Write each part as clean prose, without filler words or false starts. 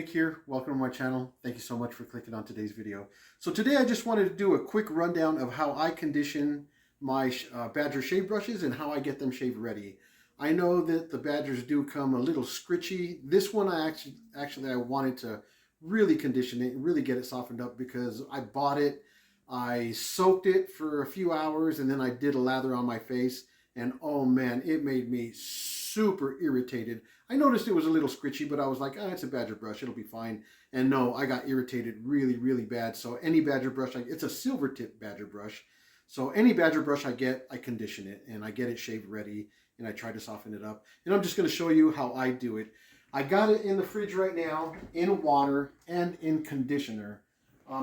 Nick here. Welcome to my channel. Thank you so much for clicking on today's video. So today I just wanted to do a quick rundown of how I condition my Badger shave brushes and how I get them shave ready. I know that the Badgers do come a little scritchy. This one I actually wanted to really condition it, really get it softened up because I bought it, I soaked it for a few hours, and then I did a lather on my face, and oh man, it made me super irritated. I noticed it was a little scritchy, but I was like, oh, it's a Badger brush, it'll be fine. And no, I got irritated really, really bad. So any Badger brush, it's a silver tip Badger brush. So any Badger brush I get, I condition it and I get it shaved ready and I try to soften it up. And I'm just gonna show you how I do it. I got it in the fridge right now in water and in conditioner.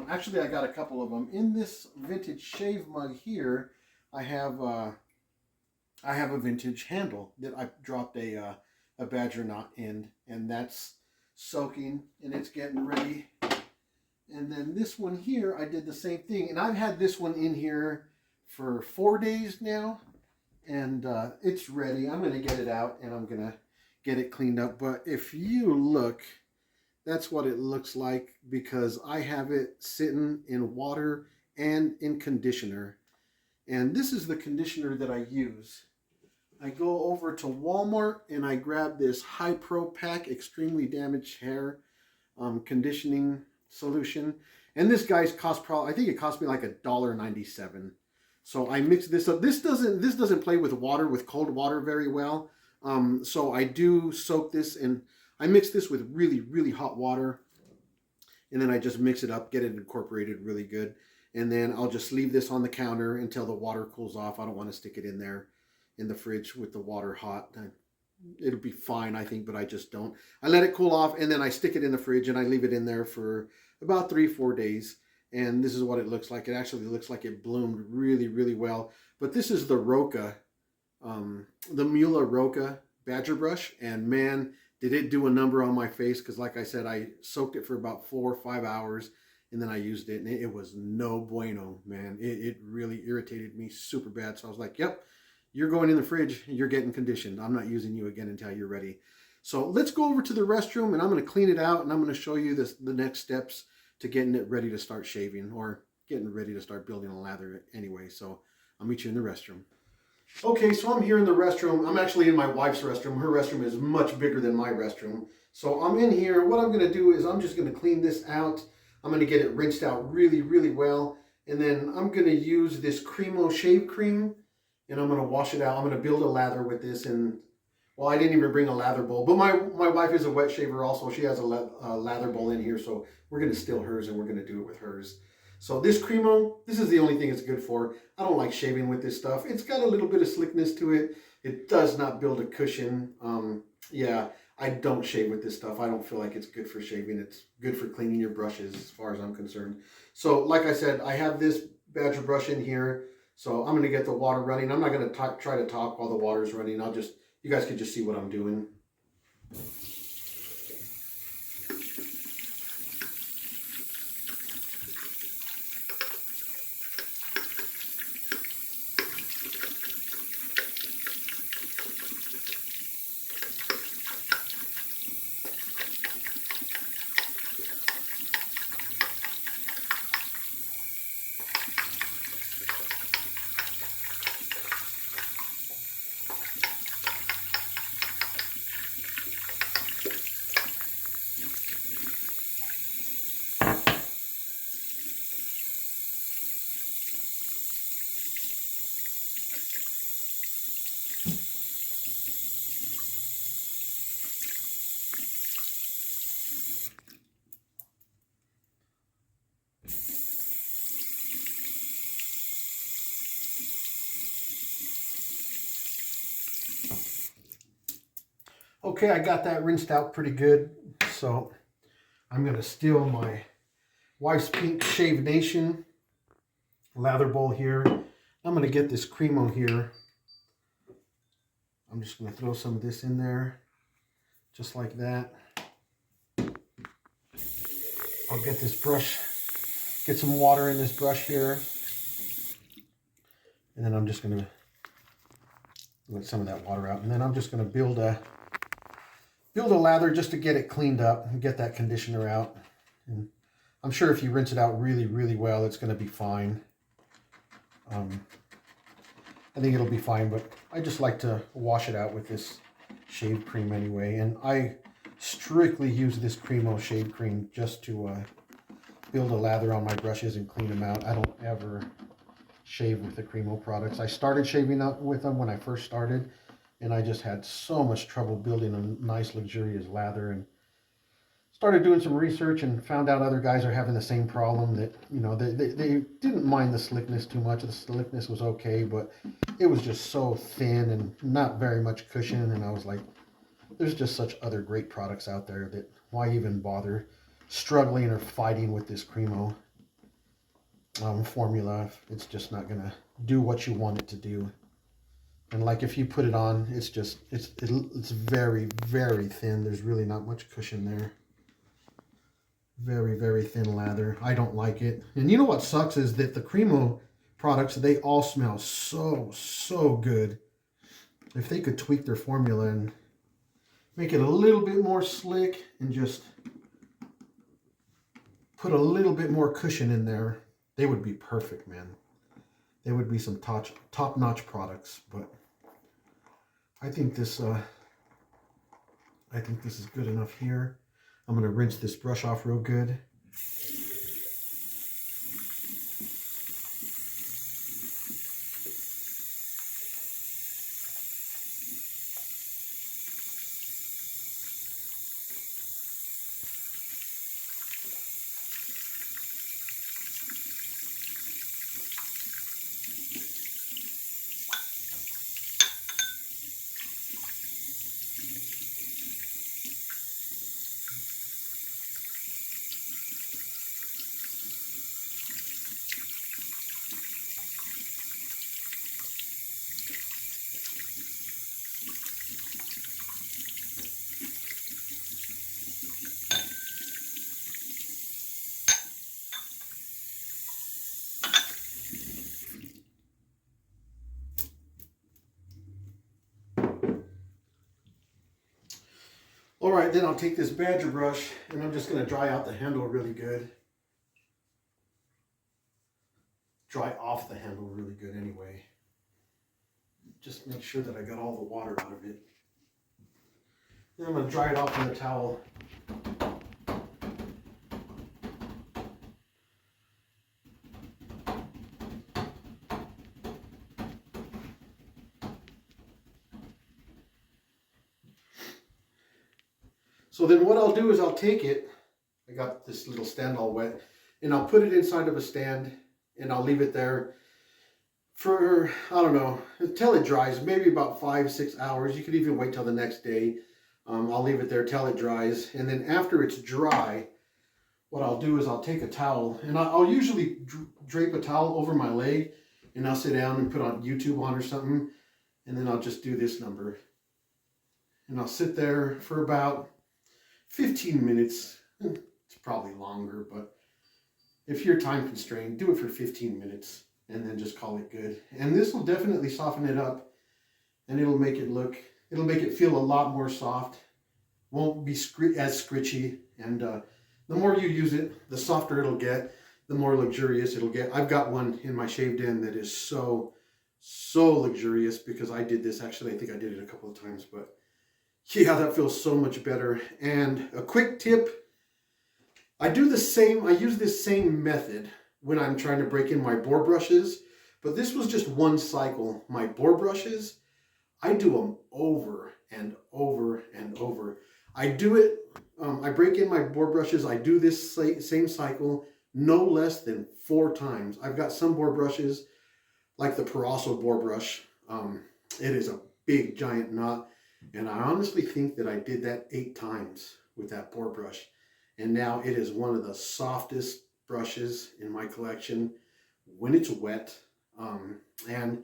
Actually, I got a couple of them. In this vintage shave mug here, I have a vintage handle that I dropped a Badger knot in, and that's soaking and it's getting ready. And then this one here, I did the same thing, and I've had this one in here for 4 days now, and it's ready. I'm going to get it out and I'm going to get it cleaned up. But if you look, that's what it looks like because I have it sitting in water and in conditioner. And this is the conditioner that I use. I go over to Walmart and I grab this High Pro Pack Extremely Damaged Hair conditioning solution. And this guy's cost probably, I think it cost me like $1.97. So I mix this up. This doesn't play with water, with cold water very well. So I do soak this and I mix this with really, really hot water. And then I just mix it up, get it incorporated really good. And then I'll just leave this on the counter until the water cools off. I don't want to stick it in there in the fridge with the water hot. It'll be fine, I think, but I just don't. I let it cool off and then I stick it in the fridge and I leave it in there for about 3-4 days. And this is what it looks like. It actually looks like it bloomed really, really well. But this is the Roca, the Mula Roca Badger brush. And man, did it do a number on my face, because like I said, I soaked it for about 4 or 5 hours and then I used it and it was no bueno, man. It really irritated me super bad. So I was like, yep, you're going in the fridge, you're getting conditioned. I'm not using you again until you're ready. So let's go over to the restroom and I'm going to clean it out and I'm going to show you the next steps to getting it ready to start shaving, or getting ready to start building a lather anyway. So I'll meet you in the restroom. Okay, so I'm here in the restroom. I'm actually in my wife's restroom. Her restroom is much bigger than my restroom. So I'm in here. What I'm going to do is I'm just going to clean this out. I'm going to get it rinsed out really, really well. And then I'm going to use this Cremo shave cream and I'm going to wash it out. I'm going to build a lather with this. And well, I didn't even bring a lather bowl, but my wife is a wet shaver also. She has a lather bowl in here. So we're going to steal hers and we're going to do it with hers. So this Cremo, this is the only thing it's good for. I don't like shaving with this stuff. It's got a little bit of slickness to it. It does not build a cushion. Yeah, I don't shave with this stuff. I don't feel like it's good for shaving. It's good for cleaning your brushes as far as I'm concerned. So like I said, I have this Badger brush in here. So I'm going to get the water running. I'm not going to try to talk while the water's running. You guys can just see what I'm doing. Okay, I got that rinsed out pretty good. So I'm going to steal my Wife's Pink Shave Nation lather bowl here. I'm going to get this Cremo here. I'm just going to throw some of this in there, just like that. I'll get this brush, get some water in this brush here. And then I'm just going to let some of that water out. And then I'm just going to build a build a lather just to get it cleaned up and get that conditioner out. And I'm sure if you rinse it out really, really well, it's going to be fine. I think it'll be fine, but I just like to wash it out with this shave cream anyway. And I strictly use this Cremo shave cream just to build a lather on my brushes and clean them out. I don't ever shave with the Cremo products. I started shaving up with them when I first started, and I just had so much trouble building a nice luxurious lather, and started doing some research and found out other guys are having the same problem, that, you know, they didn't mind the slickness too much. The slickness was okay, but it was just so thin and not very much cushion. And I was like, there's just such other great products out there that why even bother struggling or fighting with this Cremo formula. It's just not gonna do what you want it to do. And like if you put it on, it's just it's very, very thin. There's really not much cushion there. Very, very thin lather. I don't like it. And you know what sucks is that the Cremo products, they all smell so good. If they could tweak their formula and make it a little bit more slick and just put a little bit more cushion in there, they would be perfect, man. They would be some top-notch products. But I think this is good enough here. I'm going to rinse this brush off real good. All right, then I'll take this Badger brush and I'm just going to dry out the handle really good. Dry off the handle really good anyway. Just make sure that I got all the water out of it. Then I'm going to dry it off in the towel. So then what I'll do is I'll take it, I got this little stand all wet, and I'll put it inside of a stand and I'll leave it there for, I don't know, until it dries, maybe about 5-6 hours. You could even wait till the next day. I'll leave it there till it dries. And then after it's dry, what I'll do is I'll take a towel, and I'll usually drape a towel over my leg, and I'll sit down and put on YouTube on or something, and then I'll just do this number. And I'll sit there for about 15 minutes. It's probably longer, but if you're time constrained, do it for 15 minutes and then just call it good. And this will definitely soften it up, and it'll make it feel a lot more soft. Won't be as scritchy, and the more you use it, the softer it'll get, the more luxurious it'll get. I've got one in my shaved end that is so luxurious because I did this. Actually, I think I did it a couple of times, but yeah, that feels so much better. And a quick tip, I use this same method when I'm trying to break in my bore brushes, but this was just one cycle. My bore brushes, I do them over and over and over. I do it, I break in my bore brushes, I do this same cycle no less than 4 times. I've got some bore brushes, like the Paraso bore brush. It is a big giant knot. And I honestly think that I did that 8 times with that bore brush. And now it is one of the softest brushes in my collection when it's wet, and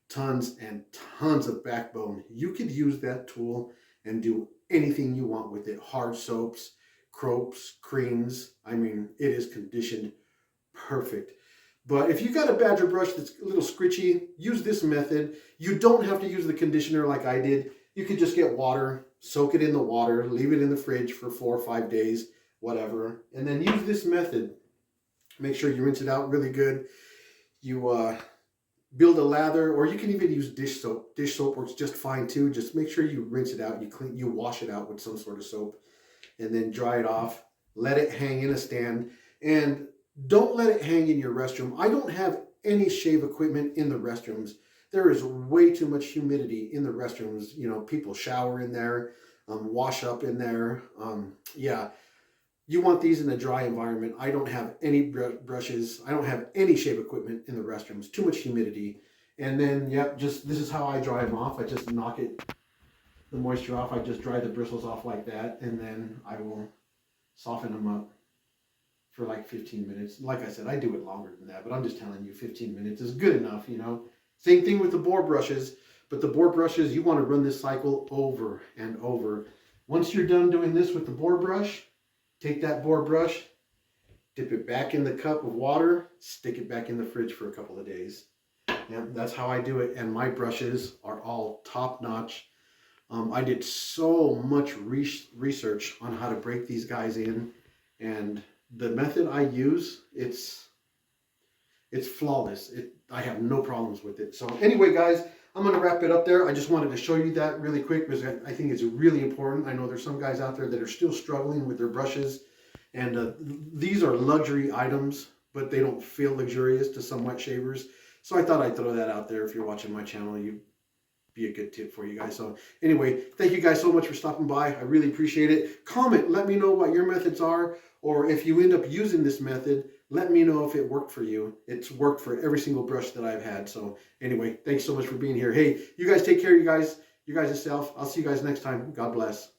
tons of backbone. You could use that tool and do anything you want with it. Hard soaps, crops, creams. I mean, it is conditioned perfect. But if you got a Badger brush that's a little scritchy, use this method. You don't have to use the conditioner like I did. You could just get water, soak it in the water, leave it in the fridge for 4 or 5 days, whatever, and then use this method. Make sure you rinse it out really good. You build a lather, or you can even use dish soap. Dish soap works just fine too. Just make sure you rinse it out, you wash it out with some sort of soap, and then dry it off. Let it hang in a stand, and don't let it hang in your restroom. I don't have any shave equipment in the restrooms. There is way too much humidity in the restrooms. You know, people shower in there, wash up in there. Yeah, you want these in a dry environment. I don't have any brushes. I don't have any shave equipment in the restrooms. Too much humidity. And then, yep, just this is how I dry them off. I just knock the moisture off. I just dry the bristles off like that, and then I will soften them up for like 15 minutes. Like I said, I do it longer than that, but I'm just telling you 15 minutes is good enough, you know. Same thing with the boar brushes, but the boar brushes, you want to run this cycle over and over. Once you're done doing this with the boar brush, take that boar brush, dip it back in the cup of water, stick it back in the fridge for a couple of days. Yeah, that's how I do it, and my brushes are all top-notch. I did so much research on how to break these guys in, and the method I use, it's flawless. I have no problems with it. So anyway, guys, I'm going to wrap it up there. I just wanted to show you that really quick because I think it's really important. I know there's some guys out there that are still struggling with their brushes, and these are luxury items, but they don't feel luxurious to some wet shavers. So I thought I'd throw that out there. If you're watching my channel, you'd be a good tip for you guys. So anyway, thank you guys so much for stopping by. I really appreciate it. Comment, let me know what your methods are, or if you end up using this method, let me know if it worked for you. It's worked for every single brush that I've had. So anyway, thanks so much for being here. Hey, you guys take care of you guys yourself. I'll see you guys next time. God bless.